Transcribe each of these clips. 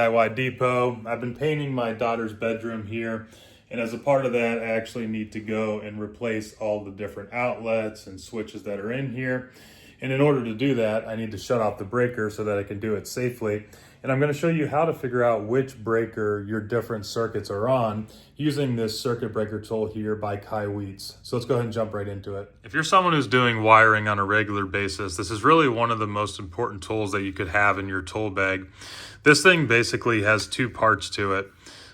DIY Depot. I've been painting my daughter's bedroom here, and as a part of that, I actually need to go and replace all the different outlets and switches that are in here. And in order to do that, I need to shut off the breaker so that I can do it safely. And I'm going to show you how to figure out which breaker your different circuits are on using this circuit breaker tool here by KAIWEETS. So let's go ahead and jump right into it. If you're someone who's doing wiring on a regular basis, this is really one of the most important tools that you could have in your tool bag. This thing basically has two parts to it.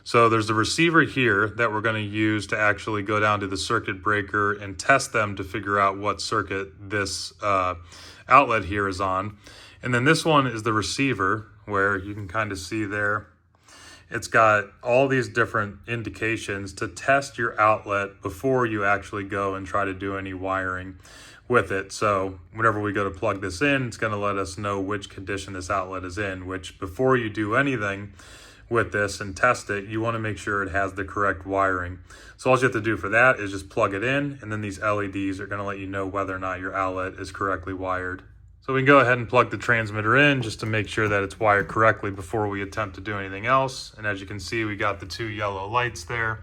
So there's the receiver here that we're going to use to actually go down to the circuit breaker and test them to figure out what circuit this outlet here is on. And then this one is the receiver, where you can kind of see there, it's got all these different indications to test your outlet before you actually go and try to do any wiring with it. So whenever we go to plug this in, it's going to let us know which condition this outlet is in, which before you do anything with this and test it, you want to make sure it has the correct wiring. So all you have to do for that is just plug it in, and then these LEDs are going to let you know whether or not your outlet is correctly wired. So we can go ahead and plug the transmitter in just to make sure that it's wired correctly before we attempt to do anything else. And as you can see, we got the two yellow lights there,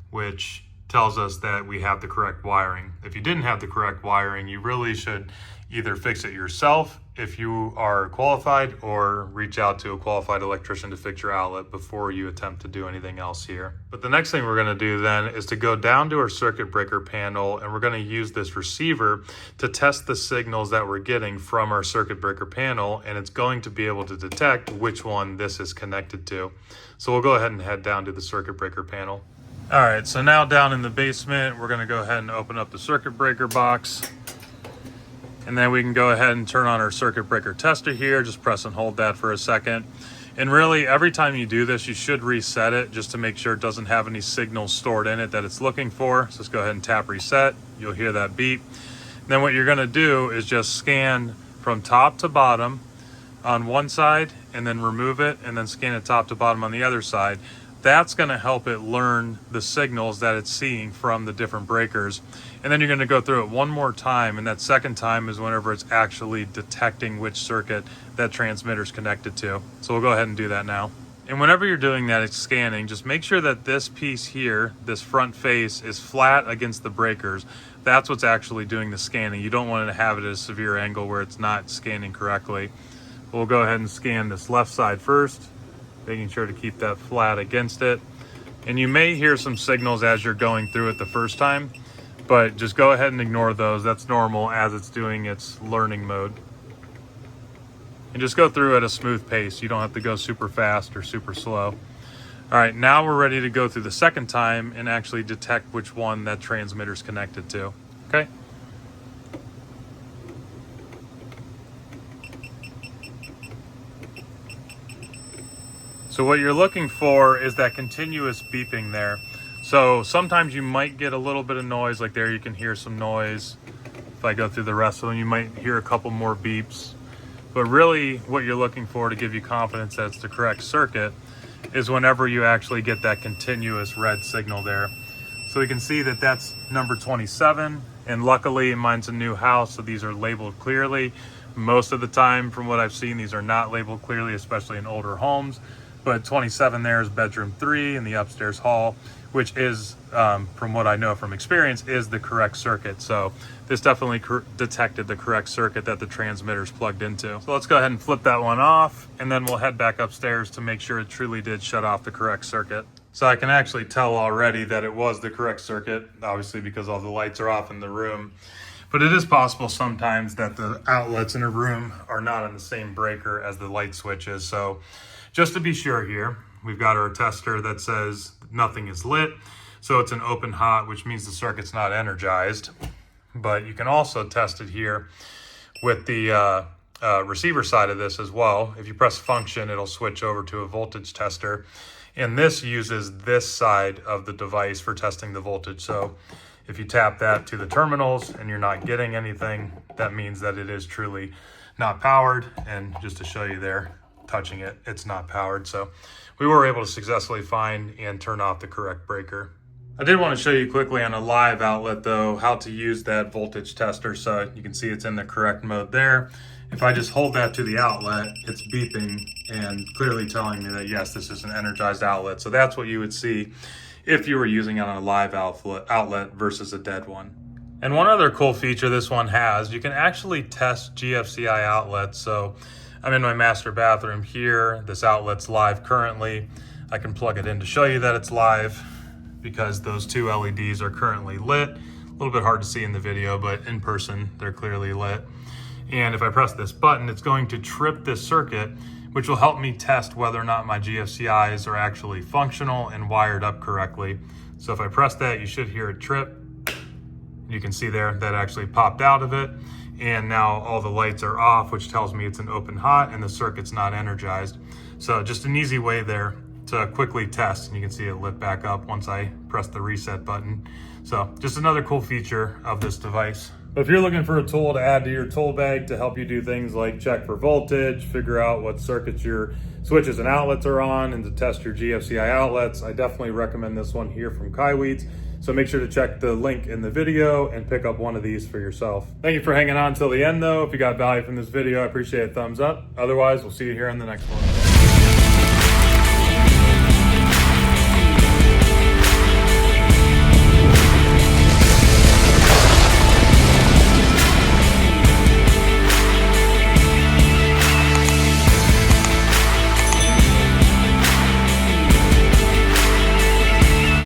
which tells us that we have the correct wiring. If you didn't have the correct wiring, you really should either fix it yourself if you are qualified, or reach out to a qualified electrician to fix your outlet before you attempt to do anything else here. But the next thing we're going to do then is to go down to our circuit breaker panel, and we're going to use this receiver to test the signals that we're getting from our circuit breaker panel, and it's going to be able to detect which one this is connected to. So we'll go ahead and head down to the circuit breaker panel. All right, so now down in the basement, we're going to go ahead and open up the circuit breaker box. And then we can go ahead and turn on our circuit breaker tester here. Just press and hold that for a second. And really, every time you do this, you should reset it just to make sure it doesn't have any signals stored in it that it's looking for. So let's go ahead and tap reset. You'll hear that beep. And then what you're going to do is just scan from top to bottom on one side, and then remove it, and then scan it top to bottom on the other side. That's going to help it learn the signals that it's seeing from the different breakers. And then you're going to go through it one more time, and that second time is whenever it's actually detecting which circuit that transmitter is connected to. So we'll go ahead and do that now. And whenever you're doing that scanning, just make sure that this piece here, this front face, is flat against the breakers. That's what's actually doing the scanning. You don't want to have it at a severe angle where it's not scanning correctly. We'll go ahead and scan this left side first, making sure to keep that flat against it. And you may hear some signals as you're going through it the first time, but just go ahead and ignore those. That's normal as it's doing its learning mode. And just go through at a smooth pace. You don't have to go super fast or super slow. All right, now we're ready to go through the second time and actually detect which one that transmitter is connected to. Okay. So what you're looking for is that continuous beeping there. So sometimes you might get a little bit of noise, like there you can hear some noise. If I go through the rest of them, you might hear a couple more beeps. But really what you're looking for to give you confidence that it's the correct circuit is whenever you actually get that continuous red signal there. So we can see that that's number 27, and luckily mine's a new house, so these are labeled clearly. Most of the time, from what I've seen, these are not labeled clearly, especially in older homes. But 27 there is bedroom 3 in the upstairs hall, which is, from what I know from experience, is the correct circuit. So this definitely detected the correct circuit that the transmitter is plugged into. So let's go ahead and flip that one off, and then we'll head back upstairs to make sure it truly did shut off the correct circuit. So I can actually tell already that it was the correct circuit, obviously because all the lights are off in the room. But it is possible sometimes that the outlets in a room are not on the same breaker as the light switches. So just to be sure here, we've got our tester that says nothing is lit. So it's an open hot, which means the circuit's not energized. But you can also test it here with the receiver side of this as well. If you press function, it'll switch over to a voltage tester. And this uses this side of the device for testing the voltage. So if you tap that to the terminals and you're not getting anything, that means that it is truly not powered. And just to show you there, touching it, it's not powered. So we were able to successfully find and turn off the correct breaker. I did want to show you quickly on a live outlet though, how to use that voltage tester. So you can see it's in the correct mode there. If I just hold that to the outlet, it's beeping and clearly telling me that yes, this is an energized outlet. So that's what you would see if you were using it on a live outlet versus a dead one. And one other cool feature this one has, you can actually test GFCI outlets. So I'm in my master bathroom here. This outlet's live currently. I can plug it in to show you that it's live because those two LEDs are currently lit. A little bit hard to see in the video, but in person, they're clearly lit. And if I press this button, it's going to trip this circuit, which will help me test whether or not my GFCIs are actually functional and wired up correctly. So if I press that, you should hear it trip. You can see there that actually popped out of it. And now all the lights are off, which tells me it's an open hot and the circuit's not energized. So just an easy way there to quickly test. And you can see it lit back up once I press the reset button. So just another cool feature of this device. But if you're looking for a tool to add to your tool bag to help you do things like check for voltage, figure out what circuits your switches and outlets are on, and to test your GFCI outlets, I definitely recommend this one here from KAIWEETS. So make sure to check the link in the video and pick up one of these for yourself. Thank you for hanging on till the end though. If you got value from this video, I appreciate a thumbs up. Otherwise, we'll see you here in the next one.